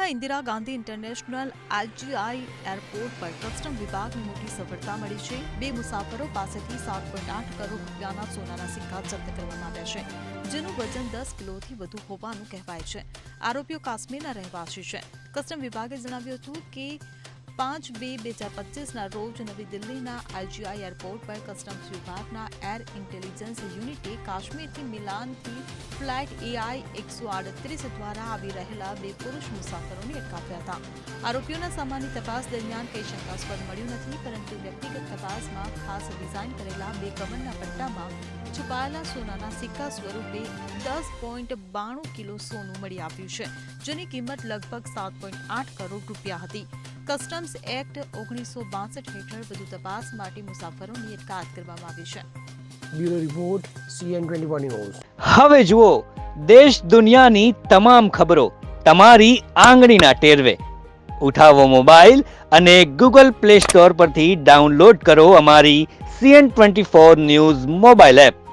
દિલ્હીના Indira Gandhi international IGI airport પર custom વિભાગને મોટી સફળતા મળી છે। 2 મુસાફરો પાસેથી 7.8 કરોડ રૂપિયાના સોનાના સિક્કા જપ્ત કરવામાં આવ્યા છે, જેનું વજન 10 કિલોથી વધુ હોવાનું કહેવાય છે। આરોપીઓ કાશ્મીરના રહેવાસી છે। કસ્ટમ વિભાગે જણાવ્યું હતું કે 5/2/2025ના રોજ નવી દિલ્હીના IGI એરપોર્ટ પર કસ્ટમ્સ વિભાગના એર ઇન્ટેલિજન્સ યુનિટે કાશ્મીરથી મિલાનથી ફ્લાઇટ AI 138 દ્વારા આવી રહેલા 2 પુરુષ મુસાફરોને અટકાવ્યા હતા। આરોપીઓના સામાન્ય તપાસ દરમિયાન કંઈ શંકાસ્પદ મળ્યું નથી, પરંતુ વ્યક્તિગત તપાસમાં ખાસ ડિઝાઇન કરેલા 2 કમરના પટ્ટામાં છુપાયેલા સોનાના સિક્કા સ્વરૂપે 10.92 કિલો સોનું મળી આવ્યું છે, જેની કિંમત લગભગ 7.8 કરોડ રૂપિયા હતી। કસ્ટમ્સ એક્ટ 1962 હેઠળ વધુ તપાસ માટે મુસાફરોની અટકાયત કરવામાં આવી છે। Bureau report CN24 news. હવે જુઓ દેશ દુનિયાની તમામ ખબરો તમારી આંગળીના ટેરવે। ઉઠાવો મોબાઈલ અને Google Play Store પરથી ડાઉનલોડ કરો અમારી CN24 ન્યૂઝ મોબાઈલ એપ।